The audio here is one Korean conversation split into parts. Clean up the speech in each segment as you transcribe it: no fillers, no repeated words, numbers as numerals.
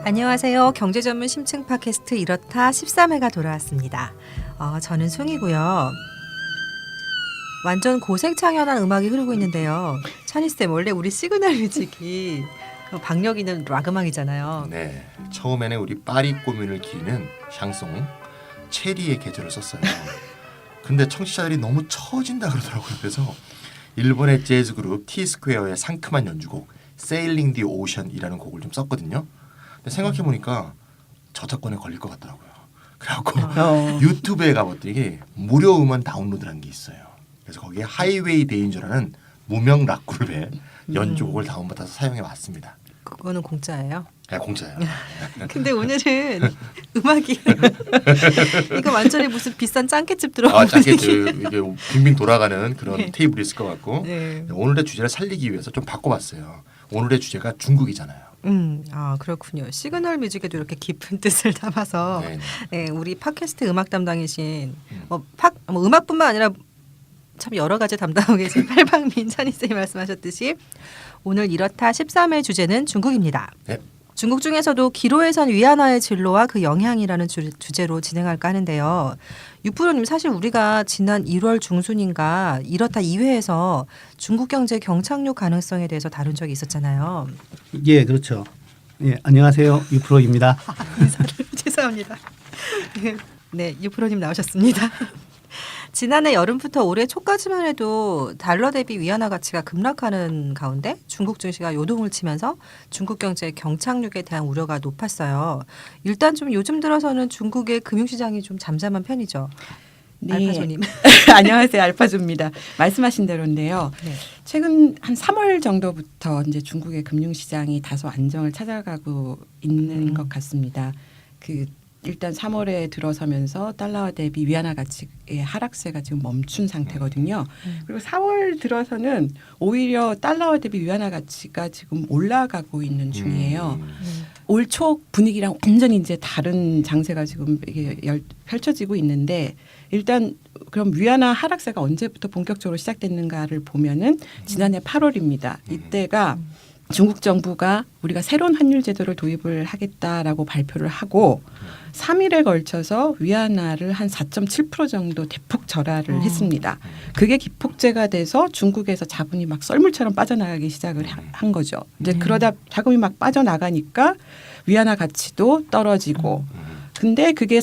안녕하세요. 경제전문 심층 팟캐스트 이렇다 13회가 돌아왔습니다. 저는 송이고요. 완전 고색창연한 음악이 흐르고 있는데요. 찬희쌤, 원래 우리 시그널 뮤직이 박력 있는 락 음악이잖아요. 네, 처음에는 우리 파리 꼬민을 기리는 샹송 체리의 계절을 썼어요. 근데 청취자들이 너무 처진다 그러더라고요. 그래서 일본의 재즈 그룹 T-스퀘어의 상큼한 연주곡 Sailing the Ocean이라는 곡을 좀 썼거든요. 근데 생각해보니까 저작권에 걸릴 것 같더라고요. 그래갖고 유튜브에 가봤더니 무료 음원 다운로드라는 게 있어요. 그래서 거기에 하이웨이 데인저라는 무명 락 그룹의 연주곡을 다운받아서 사용해 왔습니다. 그거는 공짜예요? 네, 공짜예요. 근데 오늘은 음악이 이거 완전히 무슨 비싼 짱깨집 들어온 짱깨집 이게 빙빙 돌아가는 그런 네. 테이블이 있을 것 같고 오늘의 주제를 살리기 위해서 좀 바꿔봤어요. 오늘의 주제가 중국이잖아요. 그렇군요. 시그널 뮤직에도 이렇게 깊은 뜻을 담아서 네, 우리 팟캐스트 음악 담당이신 음악뿐만 아니라 참 여러 가지 담당하고 계신 팔방민 찬희쌤이 말씀하셨듯이 오늘 이렇다 13회 주제는 중국입니다. 네. 중국 중에서도 기로에선 위안화의 진로와 그 영향이라는 주제로 진행할까 하는데요. 유프로님, 사실 우리가 지난 1월 중순인가 이렇다 2회에서 중국 경제 경착륙 가능성에 대해서 다룬 적이 있었잖아요. 예, 그렇죠. 예, 안녕하세요. 유프로입니다. 인사를 죄송합니다. 네, 유프로님 나오셨습니다. 지난해 여름부터 올해 초까지만 해도 달러 대비 위안화 가치가 급락하는 가운데 중국 증시가 요동을 치면서 중국 경제의 경착륙에 대한 우려가 높았어요. 일단 좀 요즘 들어서는 중국의 금융시장이 좀 잠잠한 편이죠. 네. 알파조님. 안녕하세요. 알파조입니다. 말씀하신 대로인데요. 네. 최근 한 3월 정도부터 이제 중국의 금융시장이 다소 안정을 찾아가고 있는 것 같습니다. 일단 3월에 들어서면서 달러화 대비 위안화 가치의 하락세가 지금 멈춘 상태거든요. 그리고 4월 들어서는 오히려 달러화 대비 위안화 가치가 지금 올라가고 있는 중이에요. 올 초 분위기랑 완전히 이제 다른 장세가 지금 이게 펼쳐지고 있는데 일단 그럼 위안화 하락세가 언제부터 본격적으로 시작됐는가를 보면은 지난해 8월입니다. 이때가 중국 정부가 우리가 새로운 환율 제도를 도입을 하겠다라고 발표를 하고 3일에 걸쳐서 위안화를 한 4.7% 정도 대폭 절하를 했습니다. 그게 기폭제가 돼서 중국에서 자본이 막 썰물처럼 빠져나가기 시작을 한 거죠. 이제 그러다 자금이 막 빠져나가니까 위안화 가치도 떨어지고 근데 그게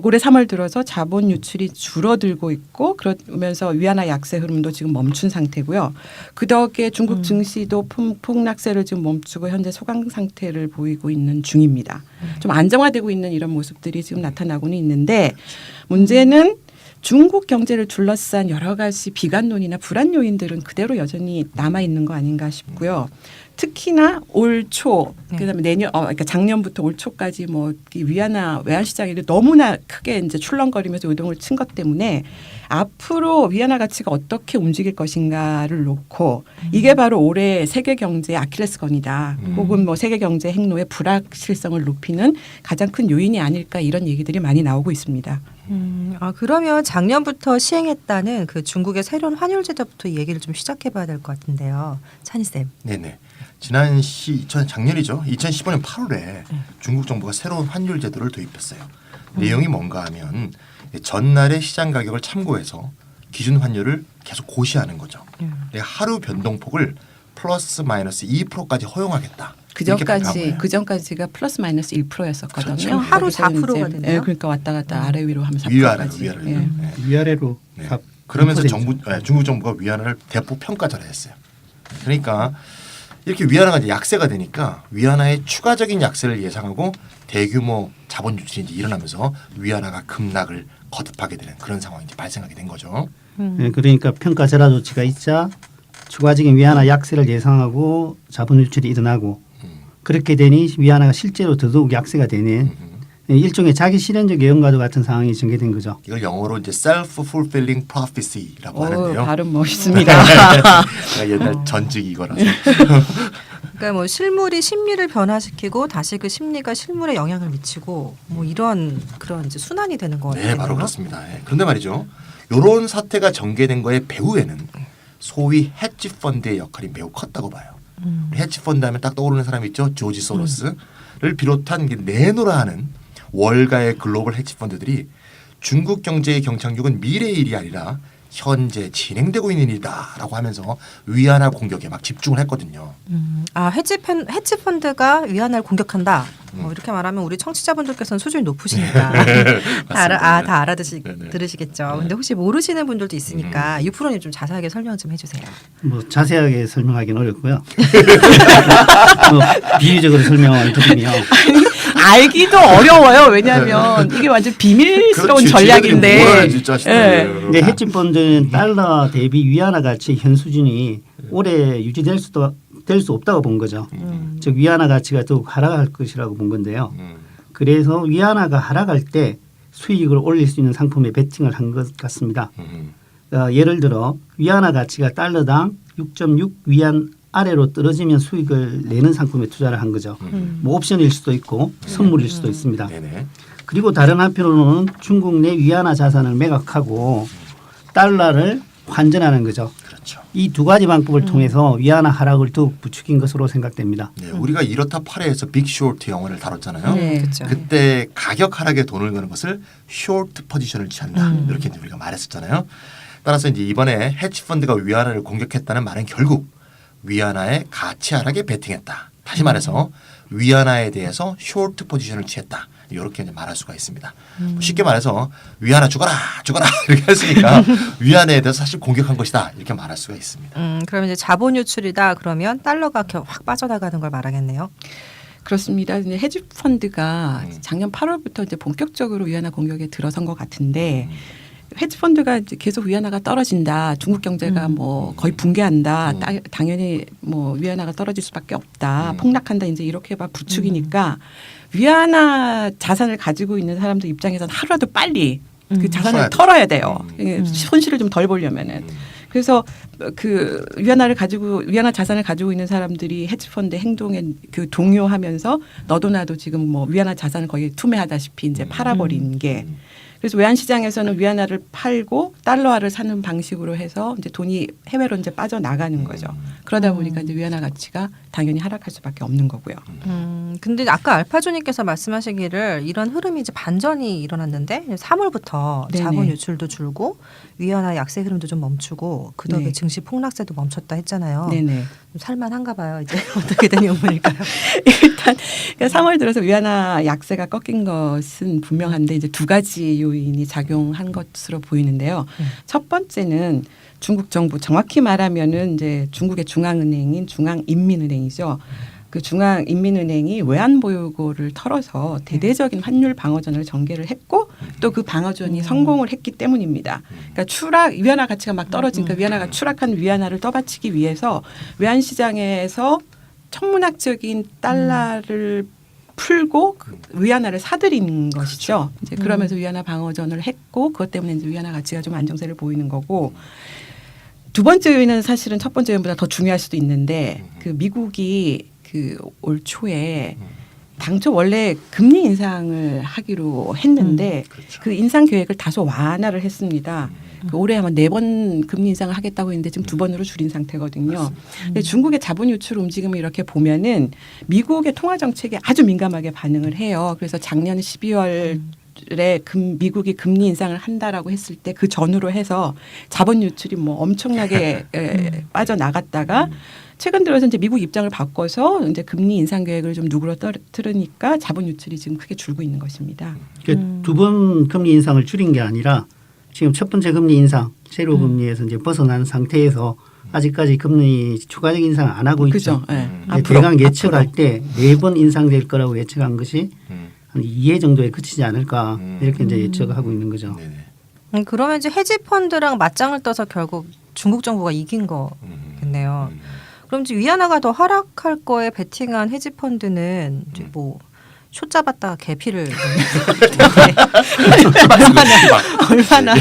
올해 3월 들어서 자본 유출이 줄어들고 있고 그러면서 위안화 약세 흐름도 지금 멈춘 상태고요. 그 덕에 중국 증시도 폭락세를 지금 멈추고 현재 소강 상태를 보이고 있는 중입니다. 좀 안정화되고 있는 이런 모습들이 지금 나타나고는 있는데 문제는 중국 경제를 둘러싼 여러 가지 비관론이나 불안 요인들은 그대로 여전히 남아 있는 거 아닌가 싶고요. 특히나 올 초, 그다음에 그러니까 작년부터 올 초까지 위안화 외환 시장이 너무나 크게 이제 출렁거리면서 요동을 친 것 때문에 앞으로 위안화 가치가 어떻게 움직일 것인가를 놓고 이게 바로 올해 세계 경제의 아킬레스건이다. 혹은 세계 경제 행로의 불확실성을 높이는 가장 큰 요인이 아닐까 이런 얘기들이 많이 나오고 있습니다. 그러면 작년부터 시행했다는 그 중국의 새로운 환율 제도부터 이 얘기를 좀 시작해봐야 될 것 같은데요. 찬희쌤. 네네. 작년이죠. 2015년 8월에 중국 정부가 새로운 환율 제도를 도입했어요. 내용이 뭔가 하면 전날의 시장 가격을 참고해서 기준 환율을 계속 고시하는 거죠. 하루 변동폭을 플러스 마이너스 2%까지 허용하겠다. 그 전까지가 플러스 마이너스 1%였었거든요. 그렇죠. 하루 4%가 되네요. 네, 그러니까 왔다 갔다 아래 위로 하면 4%까지. 위아래로. 그러면서 중국 정부가 위안화를 대폭 평가절하했어요. 그러니까 이렇게 위안화가 이제 약세가 되니까 위안화의 추가적인 약세를 예상하고 대규모 자본 유출이 이제 일어나면서 위안화가 급락을 거듭하게 되는 그런 상황이 이제 발생하게 된 거죠. 네, 그러니까 평가 절하 조치가 있자 추가적인 위안화 약세를 예상하고 자본 유출이 일어나고 그렇게 되니 위안화가 실제로 더더욱 약세가 되는 일종의 자기 실현적 예언과도 같은 상황이 전개된 거죠. 이걸 영어로 이제 self-fulfilling prophecy라고 하는데요. 발음 멋있습니다. 옛날 전직 이거라서. 그러니까 실물이 심리를 변화시키고 다시 그 심리가 실물에 영향을 미치고 이런 그런 이제 순환이 되는 거예요. 네, 바로 그렇습니다. 그런데 말이죠. 이런 사태가 전개된 거의 배후에는 소위 헤지 펀드의 역할이 매우 컸다고 봐요. 우리 헤지펀드 하면 딱 떠오르는 사람이 있죠. 조지 소로스를 비롯한 내노라 하는 월가의 글로벌 헤지펀드들이 중국 경제의 경착륙은 미래의 일이 아니라 현재 진행되고 있는 일이다라고 하면서 위안화 공격에 막 집중을 했거든요. 헤지펀드가 위안화를 공격한다. 이렇게 말하면 우리 청취자분들께서는 수준이 높으시니까 다 들으시겠죠. 근데 혹시 모르시는 분들도 있으니까 유프로님 좀 자세하게 설명 좀 해주세요. 뭐 자세하게 설명하기는 어렵고요. 뭐 비유적으로 설명을 드리면 알기도 어려워요. 왜냐하면 이게 완전 비밀스러운 전략인데. 근데 헤지펀드는 달러 대비 위안화 가치 현 수준이 오래 유지될 될 수 없다고 본 거죠. 즉 위안화 가치가 더욱 하락할 것이라고 본 건데요. 그래서 위안화가 하락할 때 수익을 올릴 수 있는 상품에 베팅을 한 것 같습니다. 예를 들어 위안화 가치가 달러당 6.6 위안 아래로 떨어지면 수익을 내는 상품에 투자를 한 거죠. 뭐 옵션일 수도 있고 선물일 수도 있습니다. 그리고 다른 한편으로는 중국 내 위안화 자산을 매각하고 달러를 환전하는 거죠. 그렇죠. 이 두 가지 방법을 통해서 위안화 하락을 더욱 부추긴 것으로 생각됩니다. 네, 우리가 이렇다 팔에에서 빅쇼트 영화를 다뤘잖아요. 네. 그렇죠. 그때 가격 하락에 돈을 거는 것을 쇼트 포지션을 취한다. 이렇게 이제 우리가 말했었잖아요. 따라서 이제 이번에 헤지펀드가 위안화를 공격했다는 말은 결국 위안화의 가치 하락에 베팅했다. 다시 말해서 위안화에 대해서 쇼트 포지션을 취했다. 이렇게 이제 말할 수가 있습니다. 쉽게 말해서 위안화 죽어라 이렇게 했으니까 위안화에 대해서 사실 공격한 것이다 이렇게 말할 수가 있습니다. 그러면 이제 자본 유출이다 그러면 달러가 확 빠져나가는 걸 말하겠네요. 그렇습니다. 이제 헤지펀드가 작년 8월부터 이제 본격적으로 위안화 공격에 들어선 것 같은데 헤지펀드가 이제 계속 위안화가 떨어진다. 중국 경제가 뭐 거의 붕괴한다. 당연히 뭐 위안화가 떨어질 수밖에 없다. 폭락한다. 이제 이렇게 막 부추기니까 위안화 자산을 가지고 있는 사람들 입장에서는 하루라도 빨리 그 자산을 털어야 돼요. 손실을 좀 덜 보려면은. 그래서 그 위안화 자산을 가지고 있는 사람들이 헤지펀드 행동에 그 동요하면서 너도 나도 지금 뭐 위안화 자산을 거의 투매하다시피 이제 팔아버린 게. 그래서 외환 시장에서는 위안화를 팔고 달러화를 사는 방식으로 해서 이제 돈이 해외로 이제 빠져나가는 거죠. 그러다 보니까 이제 위안화 가치가 당연히 하락할 수밖에 없는 거고요. 근데 아까 알파조님께서 말씀하시기를 이런 흐름이 이제 반전이 일어났는데 3월부터 네네. 자본 유출도 줄고 위안화 약세 흐름도 좀 멈추고 그 덕에 네. 증시 폭락세도 멈췄다 했잖아요. 네네. 좀 살만한가 봐요. 이제 어떻게 된 영문일까요? 일단 그러니까 3월 들어서 위안화 약세가 꺾인 것은 분명한데 이제 두 가지 요인이 작용한 것으로 보이는데요. 첫 번째는 중국 정부 정확히 말하면은 이제 중국의 중앙은행인 중앙인민은행이죠. 그 중앙인민은행이 외환보유고를 털어서 대대적인 환율 방어전을 전개를 했고 또 그 방어전이 성공을 했기 때문입니다. 그러니까 위안화 가치가 막 떨어지니까 위안화가 추락한 위안화를 떠받치기 위해서 외환 시장에서 천문학적인 달러를 풀고 위안화를 사들인 것이죠. 이제 그러면서 위안화 방어전을 했고 그것 때문에 이제 위안화 가치가 좀 안정세를 보이는 거고. 두 번째 요인은 사실은 첫 번째 요인보다 더 중요할 수도 있는데 그 미국이 그 올 초에 당초 원래 금리 인상을 하기로 했는데 그 인상 계획을 다소 완화를 했습니다. 그 올해 아마 4번 금리 인상을 하겠다고 했는데 지금 2번으로 줄인 상태거든요. 근데 중국의 자본 유출 움직임을 이렇게 보면은 미국의 통화 정책에 아주 민감하게 반응을 해요. 그래서 작년 12월 미국이 금리 인상을 한다라고 했을 때 그 전후로 해서 자본 유출이 뭐 엄청나게 빠져나갔다가 최근 들어서 이제 미국 입장을 바꿔서 이제 금리 인상 계획을 좀 누그러뜨리니까 자본 유출이 지금 크게 줄고 있는 것입니다. 두 번 금리 인상을 줄인 게 아니라 지금 첫 번째 금리 인상 제로 금리에서 이제 벗어난 상태에서 아직까지 금리 추가적 인상을 안 하고 있죠. 네. 대강 예측할 때 4번 인상될 거라고 예측한 것이 한 2회 정도에 그치지 않을까 이렇게 이제 예측을 하고 있는 거죠. 그러면 이제 헤지펀드랑 맞짱을 떠서 결국 중국 정부가 이긴 거겠네요. 그럼 이제 위안화가 더 하락할 거에 베팅한 헤지펀드는 이제 뭐 숏 잡았다가 개피를 얼마나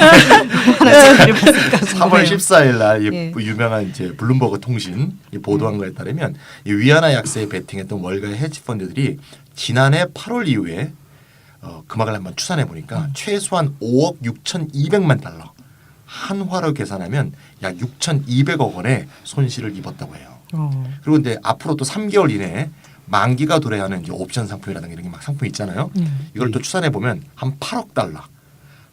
재미를 봤을까? 3월 14일 날 예. 유명한 이제 블룸버그 통신 보도한 거에 따르면 이 위안화 약세에 베팅했던 월가의 헤지펀드들이 지난해 8월 이후에 금액을 한번 추산해 보니까 최소한 5억 6,200만 달러 한화로 계산하면 약 6,200억 원의 손실을 입었다고 해요. 그리고 이제 앞으로 또 3개월 이내에 만기가 도래하는 이제 옵션 상품이라든가 이런 게 막 상품이 있잖아요. 이걸 또 추산해 보면 한 8억 달러.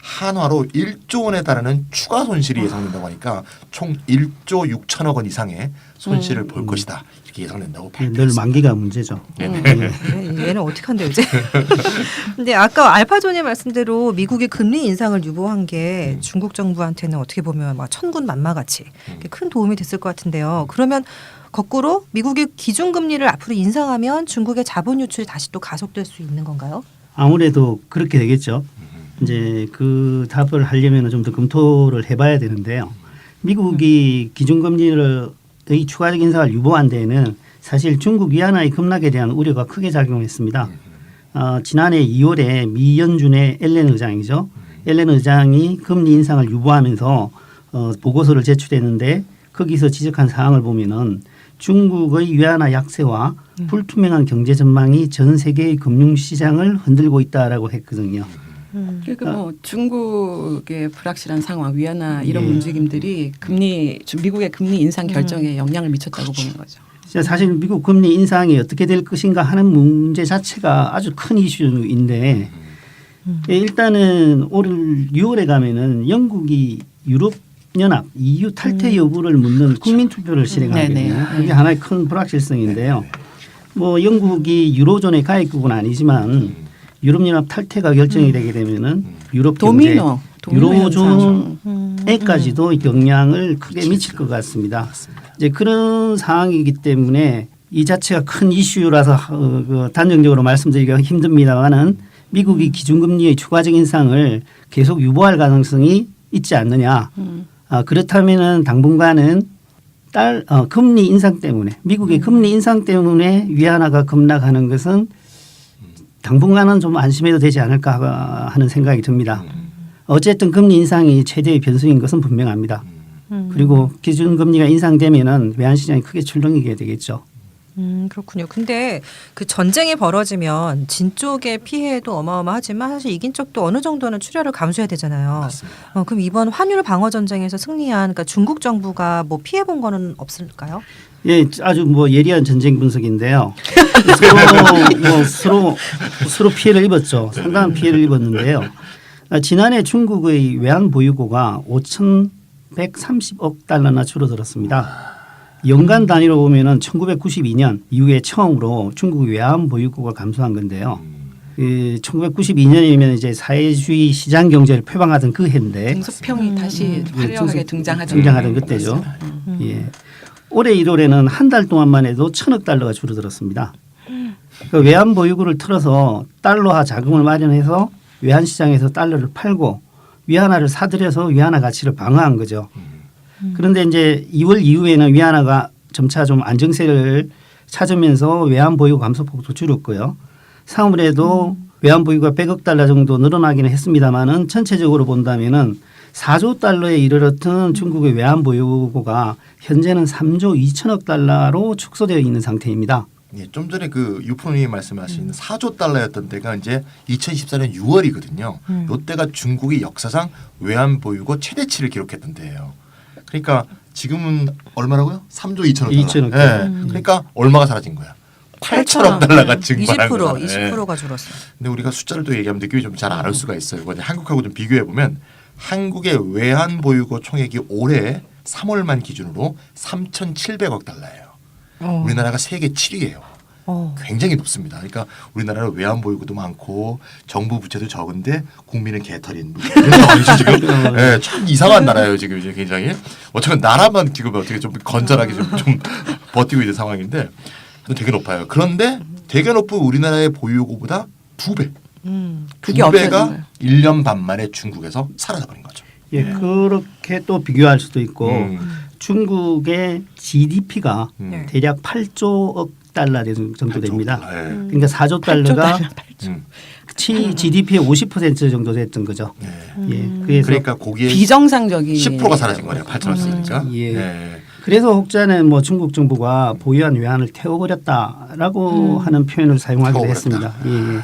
한화로 1조 원에 달하는 추가 손실이 예상된다고 하니까 총 1조 6천억 원 이상의 손실을 볼 것이다. 이렇게 예상된다고 늘 발표했습니다. 만기가 문제죠. 얘는 어떻게 한대요 이제? 근데 아까 알파존의 말씀대로 미국의 금리 인상을 유보한 게 중국 정부한테는 어떻게 보면 막 천군 만마같이 큰 도움이 됐을 것 같은데요. 그러면 거꾸로 미국이 기준금리를 앞으로 인상하면 중국의 자본 유출이 다시 또 가속될 수 있는 건가요? 아무래도 그렇게 되겠죠. 이제 그 답을 하려면 좀 더 검토를 해봐야 되는데요. 미국이 기준금리의 추가적 인상을 유보한 데에는 사실 중국 위안화의 급락에 대한 우려가 크게 작용했습니다. 지난해 2월에 미 연준의 앨런 의장이죠. 앨런 의장이 금리 인상을 유보하면서 보고서를 제출했는데 거기서 지적한 사항을 보면은 중국의 위안화 약세와 불투명한 경제 전망이 전 세계의 금융시장을 흔들고 있다라고 했거든요. 그러니까 뭐 중국의 불확실한 상황, 위안화 이런 예. 움직임들이 미국의 금리 인상 결정에 영향을 미쳤다고 보는 거죠. 사실 미국 금리 인상이 어떻게 될 것인가 하는 문제 자체가 아주 큰 이슈인데 일단은 올 6월에 가면은 영국이 유럽 연합 EU 탈퇴 여부를 묻는 국민 투표를 실행하거든요. 네네. 이게 하나의 큰 불확실성인데요. 뭐 영국이 유로존의 가입국은 아니지만 유럽연합 탈퇴가 결정이 되게 되면은 유럽 경제, 도미노 유로존에까지도 영향을 크게 미칠 것 같습니다. 이제 그런 상황이기 때문에 이 자체가 큰 이슈라서 단정적으로 말씀드리기가 힘듭니다만은 미국이 기준금리의 추가적 인상을 계속 유보할 가능성이 있지 않느냐. 그렇다면은 당분간은 금리 인상 때문에 미국의 금리 인상 때문에 위안화가 급락하는 것은 당분간은 좀 안심해도 되지 않을까 하는 생각이 듭니다. 어쨌든 금리 인상이 최대의 변수인 것은 분명합니다. 그리고 기준금리가 인상되면은 외환시장이 크게 출렁이게 되겠죠. 그렇군요. 근데 그 전쟁이 벌어지면 진 쪽의 피해도 어마어마하지만 사실 이긴 쪽도 어느 정도는 출혈을 감수해야 되잖아요. 맞습니다. 그럼 이번 환율 방어 전쟁에서 승리한 그러니까 중국 정부가 뭐 피해 본 거는 없을까요? 예, 아주 뭐 예리한 전쟁 분석인데요. 서로 피해를 입었죠. 상당한 피해를 입었는데요. 지난해 중국의 외환 보유고가 5,130억 달러나 줄어들었습니다. 연간 단위로 보면은 1992년 이후에 처음으로 중국 외환 보유고가 감소한 건데요. 1992년이면 이제 사회주의 시장 경제를 표방하던 그 해인데 등소평이 다시 화려하게 등장하던 그때죠. 예. 올해 1월에는 한 달 동안만 해도 1,000억 달러가 줄어들었습니다. 그 외환 보유고를 틀어서 달러화 자금을 마련해서 외환 시장에서 달러를 팔고 위안화를 사들여서 위안화 가치를 방어한 거죠. 그런데 이제 2월 이후에는 위안화가 점차 좀 안정세를 찾으면서 외환 보유고 감소폭도 줄었고요. 3월에도 외환 보유고가 100억 달러 정도 늘어나기는 했습니다만은 전체적으로 본다면은 4조 달러에 이르렀던 중국의 외환 보유고가 현재는 3조 2천억 달러로 축소되어 있는 상태입니다. 예, 좀 전에 그 유프로님이 말씀하신 4조 달러였던 때가 이제 2014년 6월이거든요. 이때가 중국이 역사상 외환 보유고 최대치를 기록했던 때예요. 그러니까 지금은 얼마라고요? 3조 2천억 달러. 2천억 예. 그러니까 얼마가 사라진 거야? 8천억 달러가 증발한 20% 거잖아요. 20%가 줄었어요. 근데 우리가 숫자를 또 얘기하면 느낌이 좀 잘 안 올 수가 있어요. 이번에 한국하고 좀 비교해 보면 한국의 외환 보유고 총액이 올해 3월만 기준으로 3,700억 달러예요. 우리나라가 세계 7위예요. 굉장히 높습니다. 그러니까 우리나라는 외환 보유고도 많고 정부 부채도 적은데 국민은 개털인 이런 상황이죠 지금. 네, 참 이상한 나라예요 지금 이제 굉장히. 어쨌든 나라만 지금 어떻게 좀 건전하게 좀 버티고 있는 상황인데 되게 높아요. 그런데 되게 높은 우리나라의 보유고보다 2배. 그게 2배가 1년 반 만에 중국에서 사라져버린 거죠. 예, 그렇게 또 비교할 수도 있고 중국의 GDP가 네. 대략 8조 달러 정도 됩니다. 네. 그러니까 4조 달러가 8조. GDP의 50% 정도 됐던 거죠. 네. 예, 그래서 그러니까 거기에 비정상적인 10%가 사라진 거네요. 8천 원쓰니까. 예. 네. 그래서 혹자는 뭐 중국 정부가 보유한 외환을 태워버렸다라고 하는 표현을 사용하기도 태워버렸다. 했습니다. 예.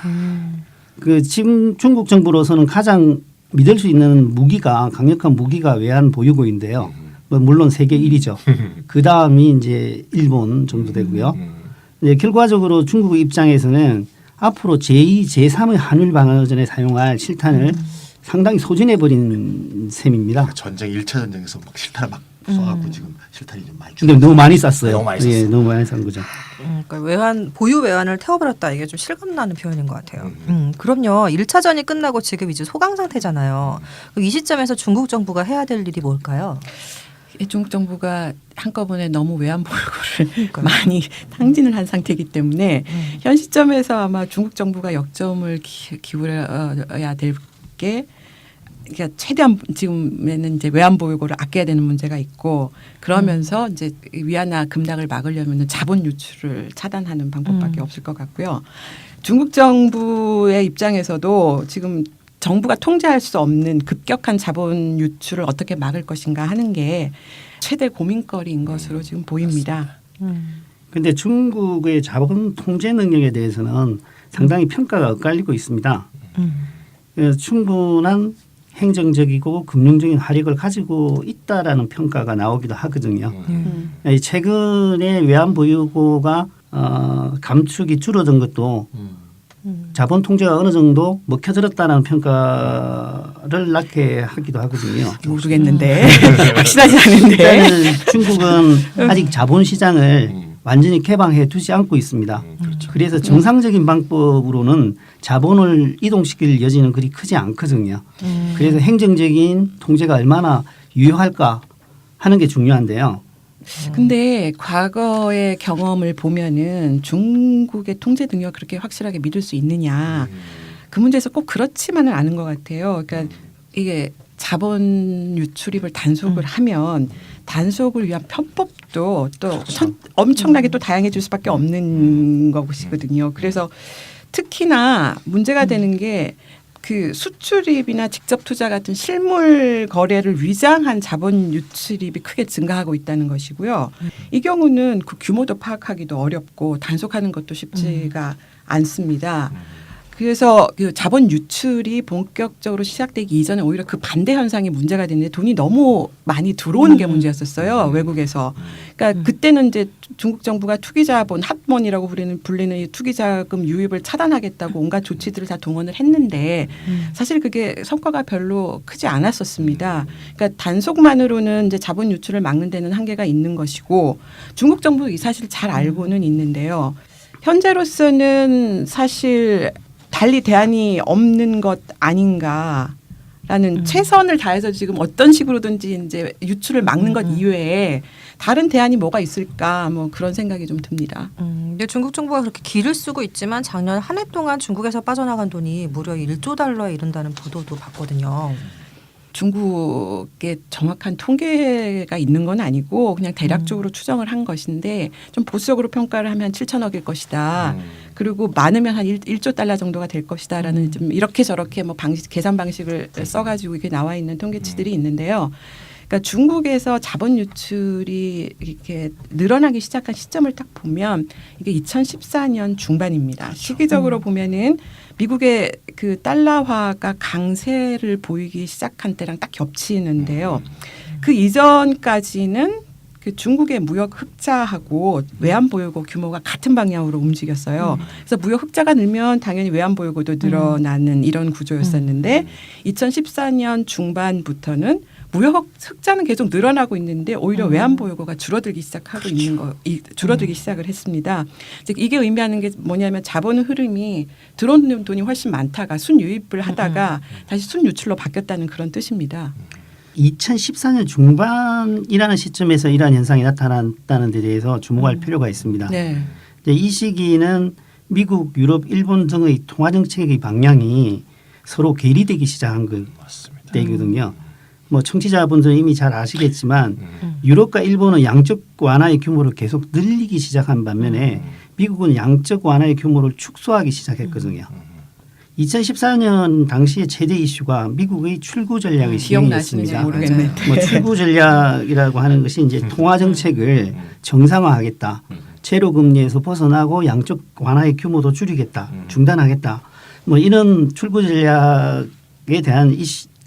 그 지금 중국 정부로서는 가장 믿을 수 있는 무기가 강력한 무기가 외환 보유고인데요. 뭐 물론 세계 1위죠. 그 다음이 이제 일본 정도 되고요. 이제 결과적으로 중국 입장에서는 앞으로 제2, 제3의 한일 방어전에 사용할 실탄을 상당히 소진해 버린 셈입니다. 전쟁 1차 전쟁에서 막 실탄을 막 쏴갖고 지금 실탄이 좀 많이 근데 너무 많이 쐈어요. 너무 많이 쐈어요. 예, 너무 많이 쏜 거죠. 그러니까 보유 외환을 태워버렸다 이게 좀 실감나는 표현인 것 같아요. 그럼요. 1차전이 끝나고 지금 이제 소강 상태잖아요. 그럼 이 시점에서 중국 정부가 해야 될 일이 뭘까요? 중국 정부가 한꺼번에 너무 외환 보유고를 많이 탕진을 한 상태이기 때문에 현 시점에서 아마 중국 정부가 역점을 기울여야 될 게 그러니까 최대한 지금에는 이제 외환 보유고를 아껴야 되는 문제가 있고 그러면서 이제 위안화 급락을 막으려면 자본 유출을 차단하는 방법밖에 없을 것 같고요. 중국 정부의 입장에서도 지금 정부가 통제할 수 없는 급격한 자본 유출을 어떻게 막을 것인가 하는 게 최대 고민거리인 것으로 지금 보입니다. 그런데 중국의 자본 통제 능력에 대해서는 상당히 평가가 엇갈리고 있습니다. 충분한 행정적이고 금융적인 화력을 가지고 있다라는 평가가 나오기도 하거든요. 최근에 외환 보유고가 감축이 줄어든 것도 자본 통제가 어느 정도 먹혀들었다는 평가를 낳게 하기도 하거든요. 모르겠는데 확실하지 않은데 일단은 중국은 아직 자본 시장을 완전히 개방해 두지 않고 있습니다. 그렇죠. 그래서 정상적인 방법으로는 자본을 이동시킬 여지는 그리 크지 않거든요. 그래서 행정적인 통제가 얼마나 유효할까 하는 게 중요한데요. 근데 과거의 경험을 보면은 중국의 통제 능력을 그렇게 확실하게 믿을 수 있느냐 그 문제에서 꼭 그렇지만은 않은 것 같아요. 그러니까 이게 자본 유출입을 단속을 하면 단속을 위한 편법도 또 엄청나게 또 다양해질 수밖에 없는 것이거든요. 그래서 특히나 문제가 되는 게 그 수출입이나 직접 투자 같은 실물 거래를 위장한 자본 유출입이 크게 증가하고 있다는 것이고요. 이 경우는 그 규모도 파악하기도 어렵고 단속하는 것도 쉽지가 않습니다. 그래서 그 자본 유출이 본격적으로 시작되기 이전에 오히려 그 반대 현상이 문제가 됐는데 돈이 너무 많이 들어오는 게 문제였었어요. 외국에서. 그러니까 그때는 이제 중국 정부가 투기자본 핫먼이라고 불리는 이 투기자금 유입을 차단하겠다고 온갖 조치들을 다 동원을 했는데 사실 그게 성과가 별로 크지 않았었습니다. 그러니까 단속만으로는 이제 자본 유출을 막는 데는 한계가 있는 것이고 중국 정부도 이 사실 잘 알고는 있는데요. 현재로서는 사실 달리 대안이 없는 것 아닌가라는 최선을 다해서 지금 어떤 식으로든지 이제 유출을 막는 것 이외에 다른 대안이 뭐가 있을까 뭐 그런 생각이 좀 듭니다. 근데 중국 정부가 그렇게 기를 쓰고 있지만 작년 한 해 동안 중국에서 빠져나간 돈이 무려 1조 달러에 이른다는 보도도 봤거든요. 중국의 정확한 통계가 있는 건 아니고 그냥 대략적으로 추정을 한 것인데 좀 보수적으로 평가를 하면 7천억일 것이다. 그리고 많으면 한 1조 달러 정도가 될 것이다라는 좀 이렇게 저렇게 뭐 계산 방식을 써가지고 이게 나와 있는 통계치들이 있는데요. 그러니까 중국에서 자본 유출이 이렇게 늘어나기 시작한 시점을 딱 보면 이게 2014년 중반입니다. 시기적으로 보면은 미국의 그 달러화가 강세를 보이기 시작한 때랑 딱 겹치는데요. 그 이전까지는 그 중국의 무역 흑자하고 외환 보유고 규모가 같은 방향으로 움직였어요. 그래서 무역 흑자가 늘면 당연히 외환 보유고도 늘어나는 이런 구조였었는데 2014년 중반부터는 무역 흑자는 계속 늘어나고 있는데 오히려 외환 보유고가 줄어들기 시작하고 있는 줄어들기 시작을 했습니다. 즉 이게 의미하는 게 뭐냐면 자본 흐름이 들어오는 돈이 훨씬 많다가 순유입을 하다가 다시 순유출로 바뀌었다는 그런 뜻입니다. 2014년 중반이라는 시점에서 이러한 현상이 나타났다는 데 대해서 주목할 필요가 있습니다. 네. 이 시기는 미국, 유럽, 일본 등의 통화 정책의 방향이 서로 괴리되기 시작한 때이거든요. 뭐 청취자분들은 이미 잘 아시겠지만 유럽과 일본은 양적 완화의 규모를 계속 늘리기 시작한 반면에 미국은 양적 완화의 규모를 축소하기 시작했거든요. 2014년 당시의 최대 이슈가 미국의 출구 전략의 시행이었습니다. 모르겠는데. 뭐 출구 전략이라고 하는 것이 이제 통화 정책을 정상화하겠다. 제로 금리에서 벗어나고 양적 완화의 규모도 줄이겠다. 중단하겠다. 뭐 이런 출구 전략에 대한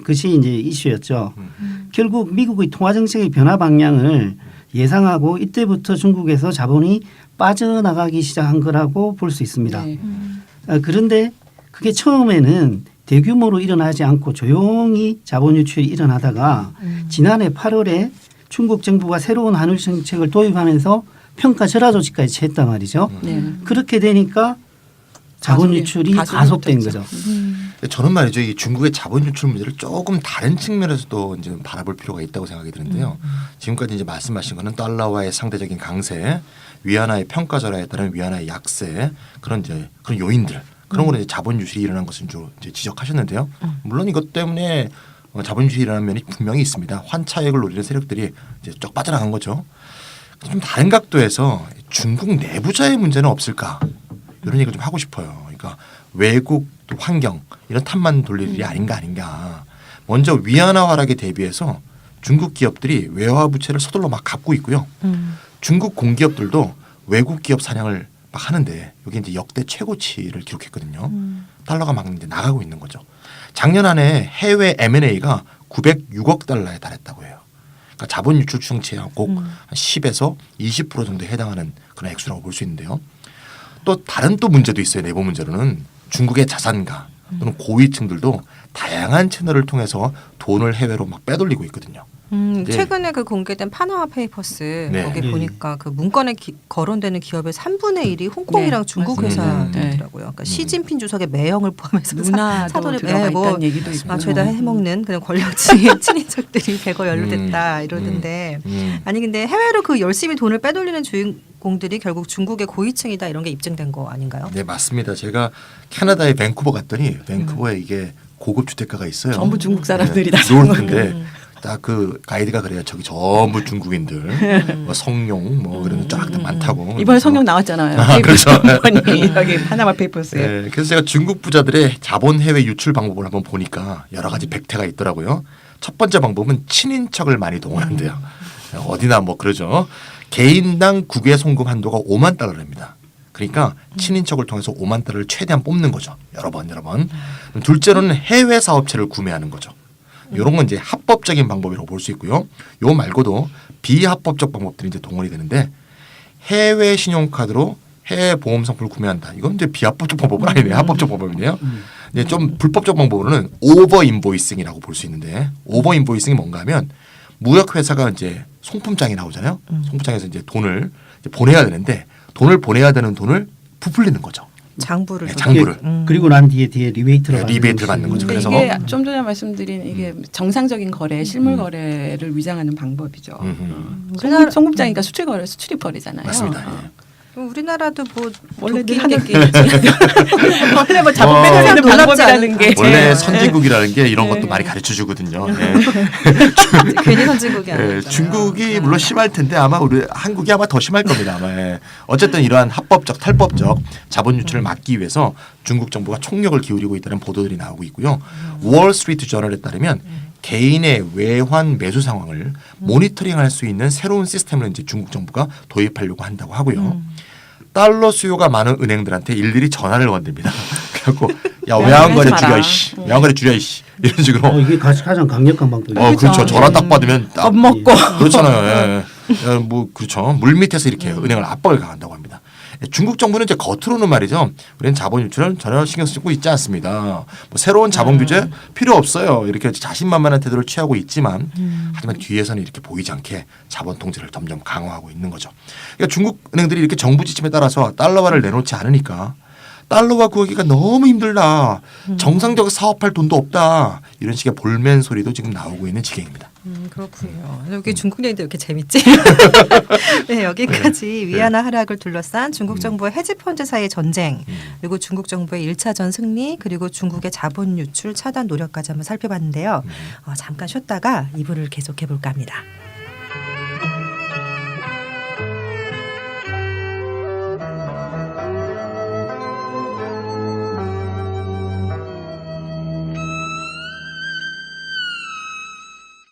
것이 이제 이슈였죠. 결국 미국의 통화 정책의 변화 방향을 예상하고 이때부터 중국에서 자본이 빠져나가기 시작한 거라고 볼 수 있습니다. 네. 그런데 그게 처음에는 대규모로 일어나지 않고 조용히 자본 유출이 일어나다가 지난해 8월에 중국 정부가 새로운 환율 정책을 도입하면서 평가 절하 조치까지 취했단 말이죠. 네. 그렇게 되니까 자본 유출이 가속된 됐죠. 거죠. 저는 말이죠. 이 중국의 자본 유출 문제를 조금 다른 측면에서도 이제 바라볼 필요가 있다고 생각이 드는데요. 지금까지 이제 말씀하신 거는 달러와의 상대적인 강세, 위안화의 평가 절하에 따른 위안화의 약세 그런 이제 그런 요인들 그런 거로 이제 자본 유출이 일어난 것을 주로 이제 지적하셨는데요. 물론 이것 때문에 자본 유출이 일어난 면이 분명히 있습니다. 환차익을 노리는 세력들이 이제 쭉 빠져나간 거죠. 좀 다른 각도에서 중국 내부자의 문제는 없을까? 이런 얘기를 좀 하고 싶어요. 그러니까 외국 또 환경 이런 탓만 돌릴 일이 아닌가. 먼저 위안화 하락에 대비해서 중국 기업들이 외화 부채를 서둘러 막 갚고 있고요. 중국 공기업들도 외국 기업 사냥을 막 하는데 여기 이제 역대 최고치를 기록했거든요. 달러가 막 이제 나가고 있는 거죠. 작년 한 해 해외 M&A가 906억 달러에 달했다고 해요. 그러니까 자본 유출 추정치에 꼭 10에서 20% 정도에 해당하는 그런 액수라고 볼 수 있는데요. 또 다른 또 문제도 있어요. 내부 문제로는 중국의 자산가 또는 고위층들도 다양한 채널을 통해서 돈을 해외로 막 빼돌리고 있거든요. 네. 최근에 그 공개된 파나마 페이퍼스 네. 거기 네. 보니까 그 문건에 거론되는 기업의 3분의 1이 홍콩이랑 네, 중국 맞습니다. 회사들이더라고요. 그러니까 시진핑 주석의 매형을 포함해서 문화도 사돈을 들어가 있다는 얘기도 있고. 죄다 해먹는 그런 권력층의 친인척들이 대거 연루됐다 이러던데 아니 근데 해외로 그 열심히 돈을 빼돌리는 주인공들이 결국 중국의 고위층이다 이런 게 입증된 거 아닌가요? 네 맞습니다. 제가 캐나다의 밴쿠버 갔더니 밴쿠버에 이게 고급 주택가가 있어요. 전부 중국 사람들이 다 노르트인데 딱 그 가이드가 그래요. 저기 전부 중국인들, 뭐 성룡 뭐 그런 쫙 많다고. 이번에 성룡 나왔잖아요. 아, 그렇죠. 여기 파나마 페이퍼스에. 네, 그래서 제가 중국 부자들의 자본 해외 유출 방법을 한번 보니까 여러 가지 백태가 있더라고요. 첫 번째 방법은 친인척을 많이 동원한대요. 어디나 뭐 그러죠. 개인당 국외 송금 한도가 5만 달러랍니다. 그러니까 친인척을 통해서 5만 달러를 최대한 뽑는 거죠. 여러 번. 둘째로는 해외 사업체를 구매하는 거죠. 이런 건 이제 합법적인 방법이라고 볼 수 있고요. 요 말고도 비합법적 방법들이 이제 동원이 되는데 해외 신용카드로 해외 보험 상품을 구매한다. 이건 이제 비합법적 방법은 아니네요. 합법적 방법이네요. 이제 좀 불법적 방법으로는 오버 인보이싱이라고 볼 수 있는데 오버 인보이싱이 뭔가 하면 무역 회사가 이제 송품장이 나오잖아요. 송품장에서 이제 돈을 이제 보내야 되는데 돈을 보내야 되는 돈을 부풀리는 거죠. 장부를 네, 장부를. 그리고 난 뒤에 리베이트를 네, 리베이트를 받는 거죠. 그래서 이게 좀 전에 말씀드린 이게 정상적인 거래, 실물 거래를 위장하는 방법이죠. 송금장이니까 수출 거래, 수출입 거래잖아요. 맞습니다. 어. 예. 그럼 우리나라도 뭐 원래 도끼 하는 게 원래 뭐 자본 빼내는 놀랍지 방법이라는 게 원래 선진국이라는 게 이런 것도 많이 가르쳐 주거든요. 네. 괜히 선진국이 아니잖아요. 네, 중국이 물론 심할 텐데 아마 우리 한국이 아마 더 심할 겁니다. 아마. 예. 어쨌든 이러한 합법적, 탈법적 자본 유출을 막기 위해서 중국 정부가 총력을 기울이고 있다는 보도들이 나오고 있고요. 월스트리트 저널에 따르면 개인의 외환 매수 상황을 모니터링할 수 있는 새로운 시스템을 이제 중국 정부가 도입하려고 한다고 하고요. 달러 수요가 많은 은행들한테 일일이 전화를 건넵니다. 그래갖고 야 외환거래 줄여 이씨, 외환거래 줄여 이씨 이런 식으로. 이게 가장 강력한 방법이에요. 그렇죠. 전화 딱 받으면 딱 밥 먹고 그렇잖아요. 예. 뭐 그렇죠. 물 밑에서 이렇게 은행을 압박을 가한다고 합니다. 중국 정부는 이제 겉으로는 말이죠. 우리는 자본 유출을 전혀 신경 쓰고 있지 않습니다. 뭐 새로운 자본 규제 필요 없어요. 이렇게 자신만만한 태도를 취하고 있지만 하지만 뒤에서는 이렇게 보이지 않게 자본 통제를 점점 강화하고 있는 거죠. 그러니까 중국 은행들이 이렇게 정부 지침에 따라서 달러화를 내놓지 않으니까 달러화 구하기가 너무 힘들다. 정상적으로 사업할 돈도 없다. 이런 식의 볼멘 소리도 지금 나오고 있는 지경입니다. 그렇군요. 여기 중국 얘기도 이렇게 재밌지? 네, 여기까지 위안화 하락을 둘러싼 중국 정부와 헤지펀드 사이의 전쟁, 그리고 중국 정부의 1차전 승리, 그리고 중국의 자본 유출 차단 노력까지 한번 살펴봤는데요. 잠깐 쉬었다가 2부를 계속해 볼까 합니다.